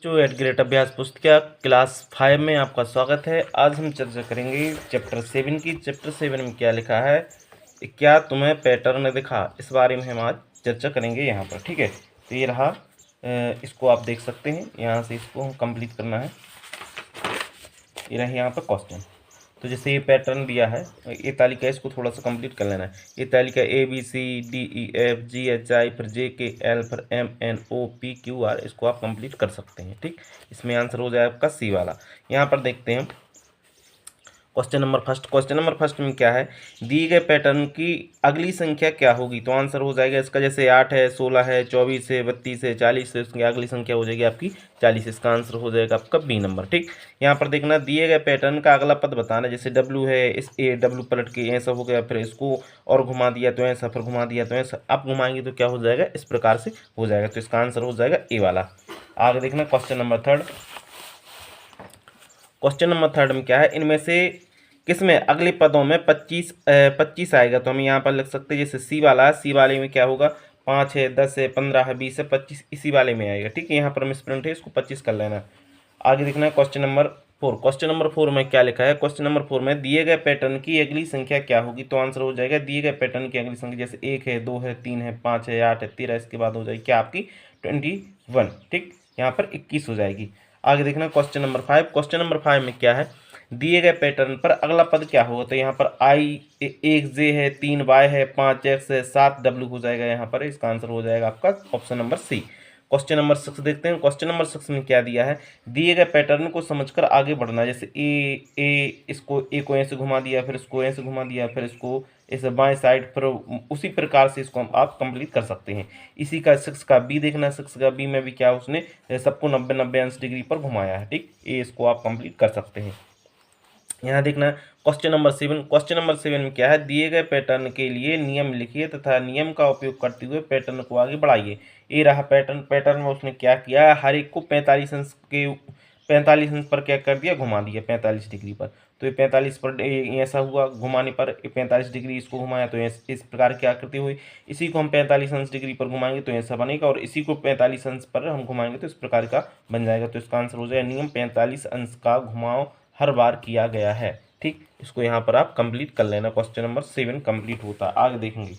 जो eight great अभ्यास पुस्तिका क्लास 5 में आपका स्वागत है। आज हम चर्चा करेंगे चैप्टर 7 की। चैप्टर 7 में क्या लिखा है, क्या तुम्हें पैटर्न दिखा, इस बारे में हम आज चर्चा करेंगे यहाँ पर। ठीक है, तो ये रहा, इसको आप देख सकते हैं। यहाँ से इसको हम कंप्लीट करना है। ये रहा यहाँ पर क्वेश्चन। तो जैसे ये पैटर्न दिया है, ये तालिका, इसको थोड़ा सा कंप्लीट कर लेना है। ये तालिका ABCDEFGHI फिर JKL फिर MNOPQR, इसको आप कंप्लीट कर सकते हैं। ठीक, इसमें आंसर हो जाए आपका सी वाला। यहाँ पर देखते हैं question number first. Question number first में क्या है, दिए गए पैटर्न की अगली संख्या क्या होगी। तो आंसर हो जाएगा इसका, जैसे 8 है, 16 है, 24 है, 32 है, 40 है, इसकी अगली संख्या हो जाएगी आपकी 40। इसका आंसर हो जाएगा आपका बी नंबर। ठीक, यहाँ पर देखना, दिए गए पैटर्न का अगला पद बताना। जैसे W है, इस W पलट के ऐसा हो गया, फिर इसको और घुमा दिया तो ऐसा, फिर घुमा दिया तो ऐसा। आप घुमाएंगे तो क्या हो जाएगा, इस प्रकार से हो जाएगा। तो इसका आंसर हो जाएगा ए वाला। आगे देखना question number third. Question number third में क्या है, इनमें से किसमें अगले पदों में 25 आएगा। तो हम यहाँ पर लिख सकते हैं, जैसे सी वाला है, सी वाले में क्या होगा, 5 है, 10 है, 15 है, 20 है, 25 इसी वाले में आएगा। ठीक है, यहाँ पर मिसप्रिंट है, इसको 25 कर लेना। आगे देखना है क्वेश्चन नंबर 4। क्वेश्चन नंबर 4 में क्या लिखा है, क्वेश्चन नंबर 4 में दिए गए पैटर्न की अगली संख्या क्या होगी। तो आंसर हो जाएगा, दिए गए पैटर्न की अगली संख्या, जैसे 1 है, 2 है, 3 है, 5 है, 8 है, 13, इसके बाद हो जाएगी क्या आपकी 21। ठीक, यहाँ पर 21 हो जाएगी। आगे देखना क्वेश्चन नंबर 5। क्वेश्चन नंबर 5 में क्या है, दिए गए पैटर्न पर अगला पद क्या होगा। तो यहाँ पर एक जे है, 3 वाई है, 5 एक्स है, 7 डब्ल्यू हो जाएगा। यहाँ पर इसका आंसर हो जाएगा आपका option number C. Question number 6 देखते हैं। क्वेश्चन नंबर 6 में क्या दिया है, दिए गए पैटर्न को समझकर आगे बढ़ना। जैसे इसको ए को ऐसे घुमा दिया, फिर इसको ऐसे घुमा दिया, फिर इसको इस बाएं साइड पर, उसी प्रकार से इसको आप कंप्लीट कर सकते हैं। इसी का 6 का बी देखना। 6 का बी में भी क्या उसने सबको 90-90 अंश डिग्री पर घुमाया है। ठीक, ये इसको आप कंप्लीट कर सकते हैं। यहाँ देखना क्वेश्चन नंबर 7। क्वेश्चन नंबर 7 में क्या है, दिए गए पैटर्न के लिए नियम लिखिए तथा नियम का उपयोग करते हुए पैटर्न को आगे बढ़ाइए। ये रहा पैटर्न। पैटर्न में उसने क्या किया, हर एक को 45 अंश पर क्या कर दिया, घुमा दिया 45 डिग्री पर। तो ये 45 पर ऐसा हुआ, घुमाने पर 45 डिग्री इसको घुमाया तो इस प्रकार की आकृति हुई। इसी को हम 45 अंश डिग्री पर घुमाएंगे तो ऐसा बनेगा, और इसी को 45 अंश पर हम घुमाएंगे तो इस प्रकार का बन जाएगा। तो इसका आंसर हो जाएगा, नियम 45 अंश का घुमाव हर बार किया गया है। ठीक, इसको यहाँ पर आप कंप्लीट कर लेना। क्वेश्चन नंबर 7 कंप्लीट होता है। आगे देखेंगे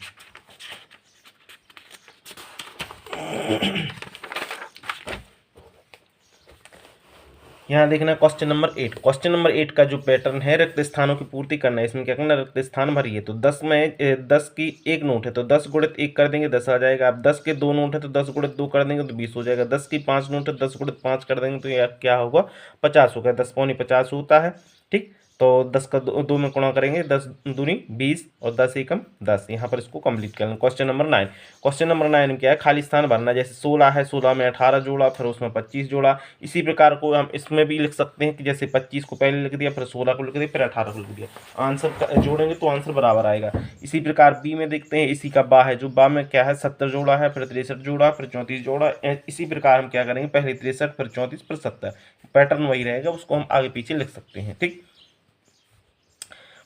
यहाँ देखना क्वेश्चन नंबर 8। क्वेश्चन नंबर 8 का जो पैटर्न है, रिक्त स्थानों की पूर्ति करना है। इसमें क्या करना, रिक्त स्थान भरिए। तो 10 में 10 की एक नोट है तो 10 गुणित 1 कर देंगे, 10 आ जाएगा। अब 10 के 2 नोट है तो 10 गुणित 2 कर देंगे तो 20 हो जाएगा। 10 की 5 नोट है, 10 गुणित 5 कर देंगे तो यह क्या होगा, 50 होगा। 10 पौनी 50 होता है। ठीक, तो 10 का 2 में गुणा करेंगे, 10 दूनी 20 और 10 एकम 10। यहाँ पर इसको कंप्लीट कर लें। Question number 9। क्वेश्चन नंबर 9 में क्या है, खाली स्थान भरना। जैसे 16 है, 16 में 18 जोड़ा, फिर उसमें 25 जोड़ा। इसी प्रकार को हम इसमें भी लिख सकते हैं कि जैसे 25 को पहले लिख दिया, फिर 16 को लिख दिया, फिर 18 को लिख दिया। आंसर जोड़ेंगे तो आंसर बराबर आएगा। इसी प्रकार बी में देखते हैं, इसी का बा है, जो बा में क्या है 70 जोड़ा है, फिर 63 जोड़ा, फिर 34 जोड़ा। इसी प्रकार हम क्या करेंगे, पहले 63, फिर 34, फिर 70। पैटर्न वही रहेगा, उसको हम आगे पीछे लिख सकते हैं। ठीक,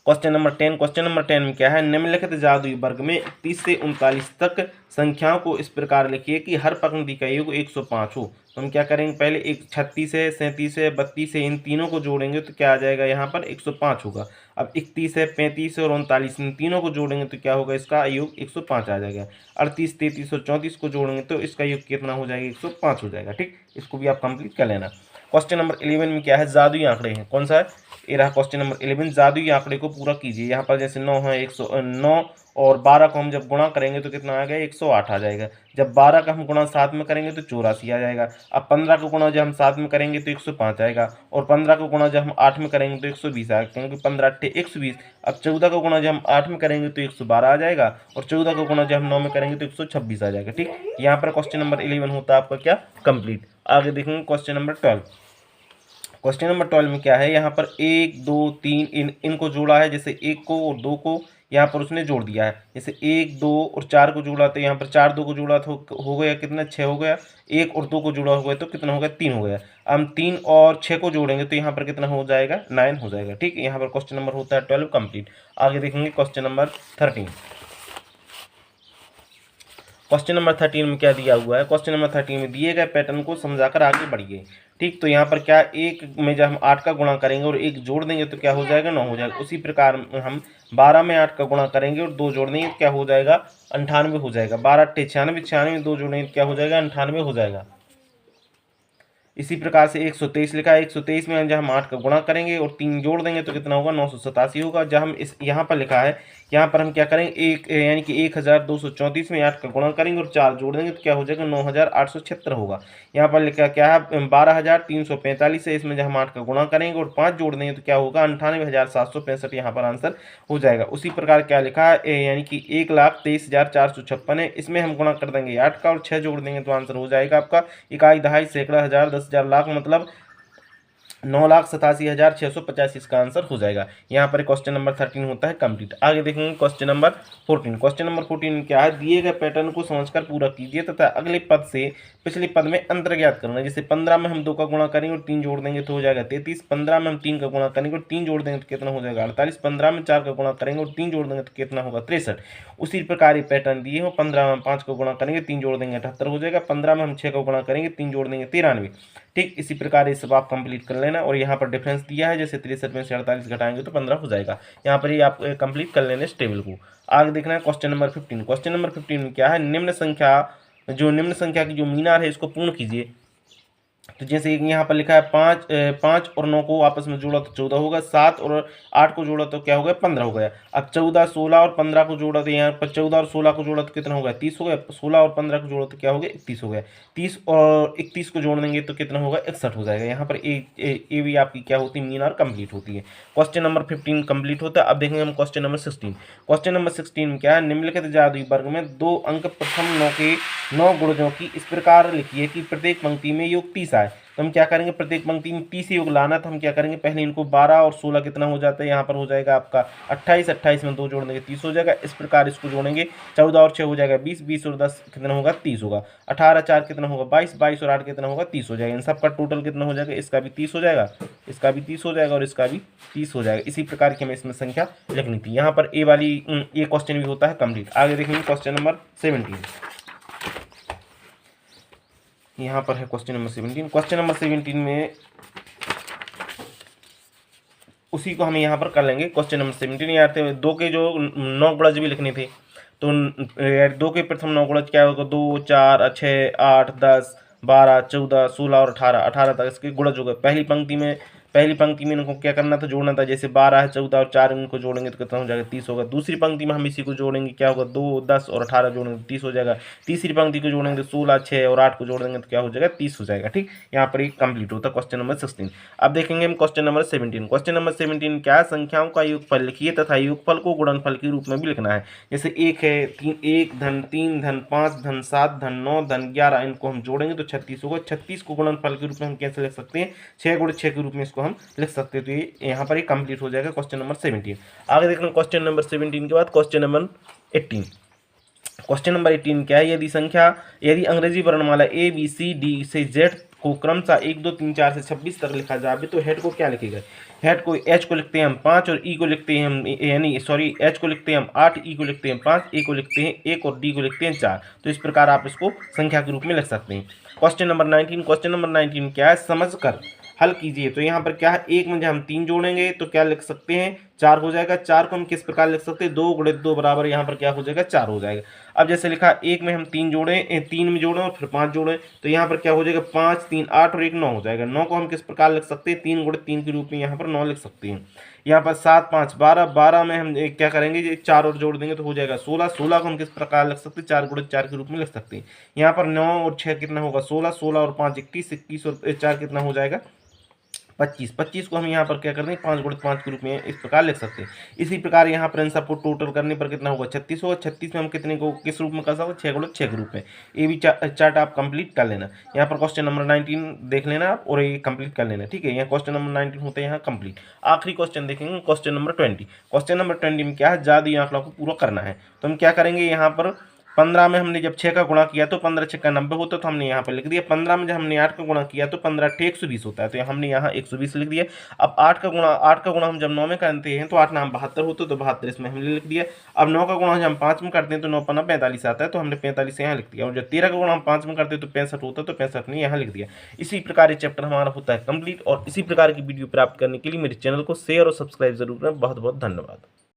क्वेश्चन नंबर 10। क्वेश्चन नंबर 10 में क्या है, निम्नलिखित जादुई वर्ग में 31 से 39 तक संख्याओं को इस प्रकार लिखिए कि हर पंक्ति का योग 105 हो। तो हम क्या करेंगे, पहले एक 36 है, 37 है, 32 है, इन तीनों को जोड़ेंगे तो क्या आ जाएगा, यहाँ पर 105 होगा। अब 31 है, 35 है और 39, इन तीनों को जोड़ेंगे तो क्या होगा, इसका योग 105 आ जाएगा। 38, 33 और 34 को जोड़ेंगे तो इसका योग कितना हो जाएगा, 105 हो जाएगा। ठीक, इसको भी आप कंप्लीट कर लेना। क्वेश्चन नंबर 11 में क्या है, जादुई आंकड़े हैं। कौन सा है, ये रहा क्वेश्चन नंबर 11। जादुई आंकड़े को पूरा कीजिए। यहाँ पर जैसे 9 है, 109 और 12 को हम जब गुणा करेंगे तो कितना आ गया, 108 आ जाएगा। जब 12 का हम गुणा 7 में करेंगे तो 84 आ जाएगा। अब 15 को गुणा जब हम 7 में करेंगे तो 105 आएगा, और 15 को गुणा जब हम 8 में करेंगे तो 120 आएगा, क्योंकि 15 8 120। अब 14 को गुणा जब हम 8 में करेंगे तो 112 आ जाएगा, और 14 को गुणा जब हम 9 में करेंगे तो 126 आ जाएगा। ठीक, यहाँ पर क्वेश्चन नंबर 11 होता है आपका क्या, कंप्लीट। आगे देखेंगे क्वेश्चन नंबर 12। क्वेश्चन नंबर 12 में क्या है, यहाँ पर 1 2 3 इनको जोड़ा है। जैसे 1 को और 2 को यहाँ पर उसने जोड़ दिया है। जैसे 1 2 और 4 को जोड़ा तो यहाँ पर 4 2 को जोड़ा तो हो गया कितना, 6 हो गया। 1 और 2 को जोड़ा हो गया तो कितना हो गया, 3 हो गया। हम 3 और 6 को जोड़ेंगे तो यहाँ पर कितना हो जाएगा, 9 हो जाएगा। ठीक, यहाँ पर क्वेश्चन नंबर होता है 12 कंप्लीट। आगे देखेंगे क्वेश्चन नंबर 13। क्वेश्चन नंबर 13 में क्या दिया हुआ है, क्वेश्चन नंबर 13 में दिए गए पैटर्न को समझाकर आगे बढ़िए। ठीक, तो यहाँ पर क्या एक में जब हम 8 का गुणा करेंगे और एक जोड़ देंगे तो क्या हो जाएगा, 9 हो जाएगा। उसी प्रकार हम 12 में 8 का गुणा करेंगे और 2 जोड़ देंगे तो क्या हो जाएगा, 98 हो जाएगा। 12 8 96, 96 में 2 जोड़ेंगे तो क्या हो जाएगा, 98 हो जाएगा। इसी प्रकार से 123 लिखा है, 123 में जब हम 8 का गुणा करेंगे और 3 जोड़ देंगे तो कितना होगा, 987 होगा। जब हम इस यहाँ पर लिखा है, यहाँ पर हम क्या करेंगे, एक यानी कि 1234 में 8 का गुणा करेंगे और 4 जोड़ देंगे तो क्या हो जाएगा, 9876 होगा। यहाँ पर लिखा क्या है, 12345 है, इसमें जब हम 8 का गुणा करेंगे और 5 जोड़ देंगे तो क्या होगा, 98,765 यहाँ पर आंसर हो जाएगा। उसी प्रकार क्या लिखा है, यानी कि 1,23,456 है, इसमें हम गुणा कर देंगे 8 का और 6 जोड़ देंगे तो आंसर हो जाएगा आपका इकाई, दहाई, सैकड़ा, हजार, 10,000, लाख, मतलब 9,87,685 इसका आंसर हो जाएगा। यहाँ पर क्वेश्चन नंबर 13 होता है कंप्लीट। आगे देखेंगे क्वेश्चन नंबर 14। क्वेश्चन नंबर 14 क्या है, दिए गए पैटर्न को समझकर पूरा कीजिए तथा अगले पद से पिछले पद में अंतर ज्ञात करना है। जैसे 15 में हम 2 का गुणा करेंगे और 3 जोड़ देंगे तो हो जाएगा 33। 15 में हम 3 का गुणा करेंगे और 3 जोड़ देंगे तो कितना हो जाएगा, 48। 15 में 4 का गुणा करेंगे और 3 जोड़ देंगे तो कितना होगा, 63। उसी प्रकार ये पैटर्न दिए हो, 15 में हम 5 का गुणा करेंगे, 3 जोड़ देंगे 78 हो जाएगा। 15 में हम 6 का गुणा करेंगे, 3 जोड़ देंगे 93। ठीक, इसी प्रकार ये सब आप कंप्लीट कर लेना। और यहाँ पर डिफरेंस दिया है, जैसे 63 में से 48 घटाएंगे तो 15 हो जाएगा। यहाँ पर ये आप कंप्लीट कर लेना इस टेबल को। आगे देखना है क्वेश्चन नंबर 15। क्वेश्चन नंबर 15 में क्या है, निम्न संख्या की जो मीनार है इसको पूर्ण कीजिए। तो जैसे यहाँ पर लिखा है 5 और 9 को आपस में जोड़ा तो 14 होगा, 7 और 8 को जोड़ा तो क्या हो गया, 15 हो गया। अब 14, 16 और 15 को जोड़ा तो यहाँ पर 14 और 16 को जोड़ा तो कितना हो गया, 30 हो गया। 16 और 15 को जोड़ा तो क्या हो गया, 31 हो गया। 30 और 31 को जोड़ देंगे तो कितना होगा, 61 हो जाएगा। यहाँ पर ए भी आपकी क्या होती है, मीनार कंप्लीट होती है। क्वेश्चन नंबर 15 कंप्लीट होता है। अब देखेंगे हम क्वेश्चन नंबर 16। क्वेश्चन नंबर 16 में क्या है, निम्नलिखित जादुई वर्ग में 2 अंक प्रथम 9 के 9 गुणजों की इस प्रकार लिखिए कि प्रत्येक पंक्ति में योग 30 आए। तो हम क्या करेंगे, प्रत्येक पंक्ति में 30 योग लाना। तो हम क्या करेंगे, पहले इनको 12 और 16 कितना हो जाता है, यहाँ पर हो जाएगा आपका 28। 28 में 2 जोड़ देंगे 30 हो जाएगा। इस प्रकार इसको जोड़ेंगे, 14 और 6 हो जाएगा 20। 20 और 10 कितना होगा, 30 होगा। 18 4 कितना होगा, 22। 22 और 8 कितना होगा, 30 हो जाएगा। इन सब का टोटल कितना हो जाएगा, इसका भी 30 हो जाएगा, इसका भी 30 हो जाएगा और इसका भी 30 हो जाएगा। इसी प्रकार की हमें इसमें संख्या लिखनी थी। यहाँ पर ये क्वेश्चन भी होता है कंप्लीट। आगे देखेंगे क्वेश्चन नंबर 17। यहाँ पर है क्वेश्चन नंबर 17। क्वेश्चन नंबर 17 में उसी को हमें यहाँ पर कर लेंगे। क्वेश्चन नंबर 17 यार थे 2 के जो 9 गुणज भी लिखने थे, तो 2 के प्रथम 9 गुणज क्या होगा, 2 4 6 8 10 12 14 16 और 18 तक इसके गुणज हो गए। पहली पंक्ति में इनको क्या करना था, जोड़ना था। जैसे 12 है, 14 और 4 इनको जोड़ेंगे तो कितना हो जाएगा, 30 होगा। दूसरी पंक्ति में हम इसी को जोड़ेंगे, क्या होगा, 2 10 और 18 जोड़ेंगे तो 30 हो जाएगा। तीसरी पंक्ति को जोड़ेंगे 16 6 और 8 को जोड़ देंगे तो क्या हो जाएगा, 30 हो जाएगा। ठीक, यहाँ पर एक कंप्लीट होता है क्वेश्चन नंबर 16। अब देखेंगे हम क्वेश्चन नंबर 17। क्वेश्चन नंबर 17 क्या है, संख्याओं का योगफल लिखिए तथा योगफल को गुणनफल के रूप में भी लिखना है। जैसे 1 है, 1 धन 3 धन 5 धन 7 धन 9 धन 11, इनको हम जोड़ेंगे तो 36 होगा। 36 को गुणनफल के रूप में हम कैसे लिख सकते हैं, 6 गुणे 6 के रूप में इसको हम लिख सकते हैं। तो ये यहाँ पर ही कंप्लीट हो जाएगा क्वेश्चन नंबर 17। आगे देखना क्वेश्चन नंबर 17 के बाद क्वेश्चन नंबर 18। क्वेश्चन नंबर 18 क्या है, यदि अंग्रेजी वर्णमाला ए बी सी डी से जेड को क्रमशः 1 2 3 4 से 26 तक लिखा जाए तो हेड को क्या लिखेगा। हेड को एच को लिखते हैं हम 5 और ई को लिखते हैं हम एच को लिखते हैं हम 8, ई को लिखते हैं 5, ए को लिखते हैं 1 और डी को लिखते हैं 4। तो इस प्रकार आप इसको संख्या के रूप में लिख सकते हैं। Question number 19। क्वेश्चन नंबर 19 क्या है, समझकर हल कीजिए। तो यहाँ पर क्या है, 1 में जब हम 3 जोड़ेंगे तो क्या लिख सकते हैं, 4 हो जाएगा। 4 को हम किस प्रकार लिख सकते हैं, 2 गुणित 2 बराबर यहाँ पर क्या हो जाएगा, 4 हो जाएगा। अब जैसे लिखा 1 में हम 3 में जोड़ें और फिर 5 जोड़ें तो यहाँ पर क्या हो जाएगा, 5 3 8 और 1 9 हो जाएगा। 9 को हम किस प्रकार लिख सकते हैं, 3 गुणित 3 के रूप में यहाँ पर 9 लिख सकते हैं। यहाँ पर 7 5 12, 12 में हम क्या करेंगे, 4 और जोड़ देंगे तो हो जाएगा 16। 16 को हम किस प्रकार लिख सकते हैं, 4 गुणित 4 के रूप में लिख सकते हैं। यहाँ पर 9 और 6 कितना होगा, 16। 16 और 5 21, 21 और 4 कितना हो जाएगा, 25। 25 को हम यहाँ पर क्या कर देंगे, 5 गुणित 5 के रूप में इस प्रकार लिख सकते हैं। इसी प्रकार यहाँ पर इन सबको टोटल करने पर कितना होगा, 36 होगा। 36 में हम कितने को किस रूप में कर सकते हैं, 6 गुणित 6 के रूप में। ये भी चार्ट आप कंप्लीट कर लेना। यहाँ पर क्वेश्चन नंबर 19 देख लेना आप और ये कंप्लीट कर लेना। ठीक है, यहाँ क्वेश्चन नंबर 19 होते हैं यहाँ कंप्लीट। आखिरी क्वेश्चन देखेंगे क्वेश्चन नंबर 20। क्वेश्चन नंबर 20 में क्या है, जादुई आंकड़ा को पूरा करना है। तो हम क्या करेंगे, यहाँ पर 15 में हमने जब 6 का गुणा किया तो 15 6 का 90 होता है, तो हमने यहाँ पर लिख दिया। 15 में जब हमने 8 का गुणा किया तो 15 8 120 होता है, तो हमने यहाँ 120 लिख दिया। अब 8 का गुणा हम जब 9 में करते हैं तो 8 नाम 72 होता है, तो 72 इसमें हमने लिख दिया। अब 9 का गुणा जब हम 5 में करते हैं तो 9 पन्ना 45 आता है, तो हमने 45 यहाँ लिख दिया। और जब 13 का गुणा हम 5 में करते हैं तो 65 होता है, तो 65 ने यहाँ लिख दिया। इसी प्रकार ये चैप्टर हमारा होता है कंप्लीट। और इसी प्रकार की वीडियो प्राप्त करने के लिए मेरे चैनल को शेयर और सब्सक्राइब जरूर करें। बहुत बहुत धन्यवाद।